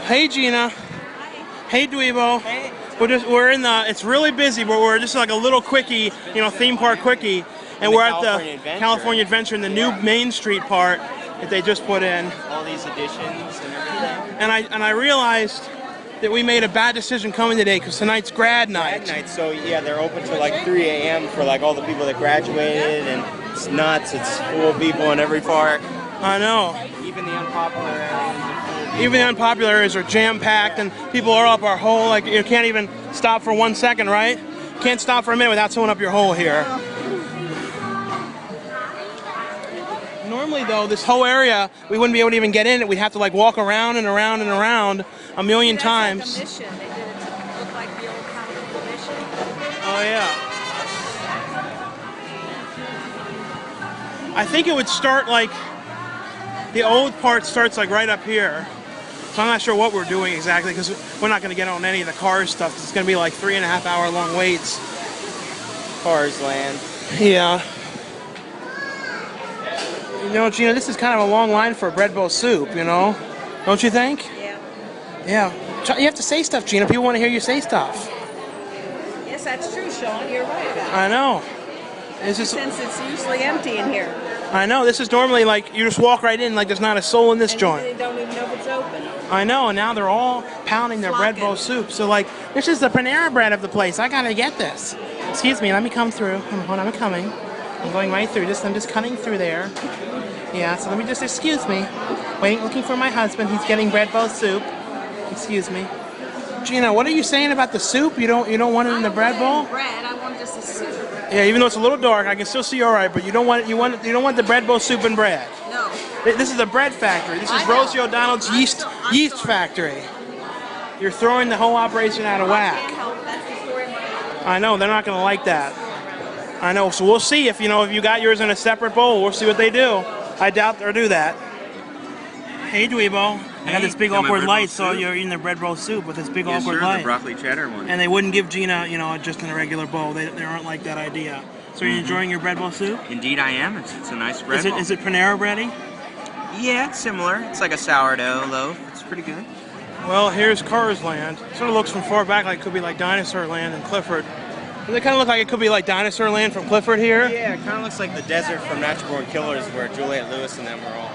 Hey Gina. Hey Dweebo. Hey. We're in the, it's really busy, but we're just like a little quickie, theme park quickie, and we're at the California Adventure in the new Main Street part that they just put in. All these additions and everything. And I realized that we made a bad decision coming today because tonight's grad night. So yeah, they're open till like 3 a.m. for like all the people that graduated, and it's nuts. It's full of people in every park. I know. Even the unpopular areas. Even the unpopular areas are jam-packed, and people are up our hole. Like, you can't even stop for 1 second, right? Can't stop for a minute without someone up your hole here. Normally, though, this whole area, we wouldn't be able to even get in it. We'd have to like walk around and around and around a million times. Like a mission. They did it to look like the old California mission. Oh yeah. I think it would start like, the old part starts like right up here. So I'm not sure what we're doing exactly because we're not going to get on any of the Cars stuff. It's going to be like 3.5 hour long waits. Cars Land. Yeah. You know, Gina, this is kind of a long line for a bread bowl soup, you know? Don't you think? Yeah. Yeah. You have to say stuff, Gina. People want to hear you say stuff. Yes, that's true, Sean. You're right about it. I know. Since it's usually empty in here. I know. This is normally like you just walk right in like there's not a soul in this joint. They don't even know if it's open. I know, and now they're all pounding their bread bowl soup. So like, this is the Panera bread of the place. I gotta get this. Excuse me, let me come through. Hold on, I'm coming. I'm going right through. I'm just cutting through there. Yeah, so let me just, excuse me. Waiting, looking for my husband. He's getting bread bowl soup. Excuse me. Gina, what are you saying about the soup? You don't want it in the bread bowl? Bread, I want just a soup. Yeah, even though it's a little dark, I can still see all right. But you don't want the bread bowl soup and bread. No. This is a bread factory. This is Rosie O'Donnell's yeast factory. You're throwing the whole operation out of whack. I can't help. That's the story of my life. I know they're not going to like that. I know. So we'll see if you got yours in a separate bowl. We'll see what they do. I doubt they'll do that. Hey Dweebo. I got this big awkward light, so you're eating the bread bowl soup with this big awkward light. The broccoli cheddar one. And they wouldn't give Gina, just in a regular bowl. They aren't like that idea. So are you enjoying your bread bowl soup? Indeed I am. It's a nice bread bowl. Is it Panera bready? Yeah, it's similar. It's like a sourdough loaf. It's pretty good. Well, here's Cars Land. Sort of looks from far back like it could be like Dinosaur Land in Clifford. Does it kind of look like it could be like Dinosaur Land from Clifford here? Yeah, it kind of looks like the desert from Natural Born Killers where Juliette Lewis and them were all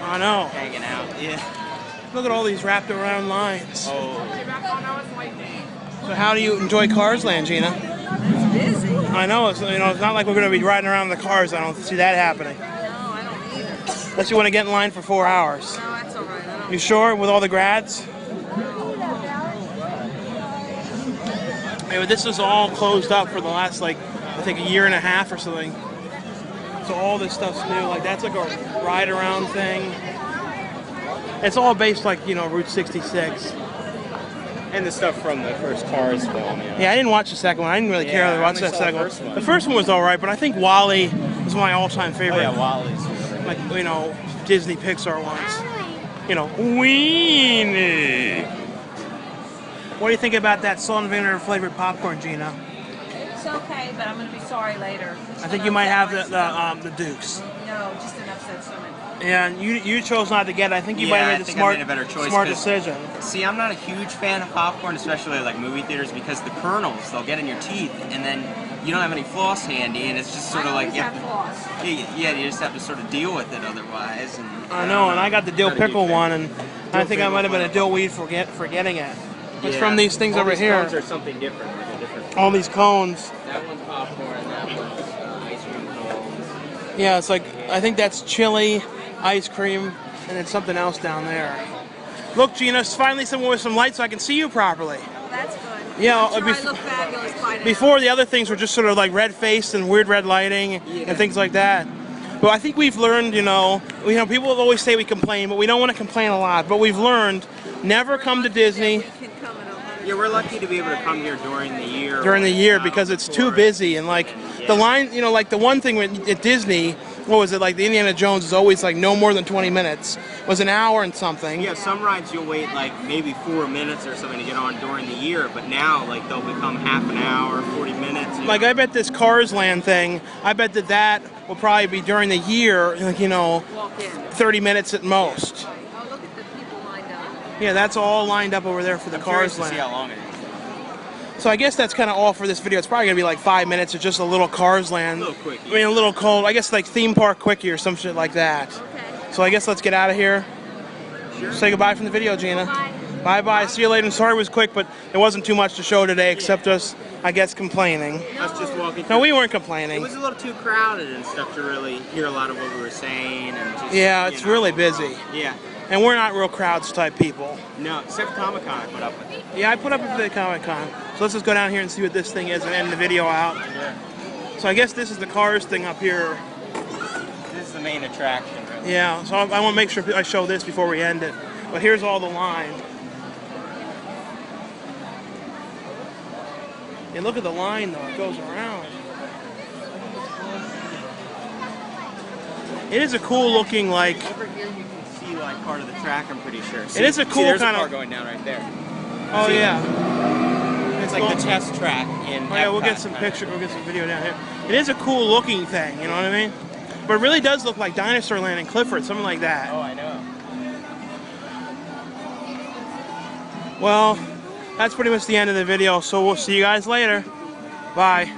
I know. hanging out. Yeah. Look at all these wrapped around lines. Oh. So how do you enjoy Cars Land, Gina? It's busy. I know. It's not like we're going to be riding around in the cars. I don't see that happening. No, I don't either. Unless you want to get in line for 4 hours. No, that's all right. I don't. You sure with all the grads? Anyway, this is all closed up for the last, I think, 1.5 years or something. So all this stuff's new. Like, that's like a ride-around thing. It's all based, Route 66. And the stuff from the first Cars film. Yeah, I didn't watch the second one. I didn't really care to watch that second one. The first one was all right, but I think WALL-E was my all-time favorite. Oh, yeah, WALL-E's. Like, Disney Pixar ones. Weenie. What do you think about that salt and vinegar flavored popcorn, Gina? It's okay, but I'm going to be sorry later. I think you might have the Dukes. No, just an upset stomach. Yeah, and you chose not to get it. I think you might have made a smart decision. See, I'm not a huge fan of popcorn, especially like movie theaters, because the kernels, they'll get in your teeth, and then you don't have any floss handy, and it's just sort of like... Yeah, you just have to sort of deal with it otherwise. And, I know, and I got the dill pickle one, and I think I might have been a dill weed for getting it. It's from these things over here. All these cones are something different. All these cones. That one's popcorn, that one's ice cream cones. Yeah, it's like, I think that's chili, ice cream, and then something else down there. Look, Gina, it's finally someone with some light so I can see you properly. Well, that's good. Yeah, I'm sure I look fabulous by now. Before, the other things were just sort of like red-faced and weird red lighting and things like that. But I think we've learned, people always say we complain, but we don't want to complain a lot. But we've learned, never come to Disney. Yeah, we're lucky to be able to come here during the year. During the year, because it's too busy. And the line, like the one thing at Disney, what was it, like the Indiana Jones is always like no more than 20 minutes. It was an hour and something. Yeah, some rides you'll wait like maybe 4 minutes or something to get on during the year, but now like they'll become half an hour, 40 minutes. Like I bet this Cars Land thing, I bet that will probably be during the year, 30 minutes at most. Oh, look at the people lined up. Yeah, that's all lined up over there for the I'm curious Cars to see how Land. long it is. So I guess that's kind of all for this video. It's probably gonna be like 5 minutes of just a little Cars Land. A little quickie. I mean, a little cold. I guess like theme park quickie or some shit like that. Okay. So I guess let's get out of here. Sure. Say goodbye from the video, Gina. Bye. Bye-bye. See you later. And sorry it was quick, but there wasn't too much to show today except us, I guess, complaining. Us just walking. No, we weren't It complaining. was a little too crowded and stuff to really hear a lot of what we were saying. And just, Yeah, you it's know. really busy. Yeah. And we're not real crowds type people. No, except Comic-Con I put up with. Yeah, I put up with the Comic-Con. So let's just go down here and see what this thing is and end the video out. Yeah. So I guess this is the Cars thing up here. This is the main attraction, really. Yeah, so I want to make sure I show this before we end it. But here's all the line. And look at the line though, it goes around. It is a cool looking like, Over here you can see like part of the track, I'm pretty sure. It is a cool there's kind a car of- going down right there. oh See? yeah. It's like the test track in Oh yeah, we'll get Epcot, some kinda. picture, we'll get some video down here. It is a cool looking thing, you know what I mean? But it really does look like Dinosaur Land in Clifford, something like that. Oh, I know. Well, that's pretty much the end of the video, so we'll see you guys later. Bye.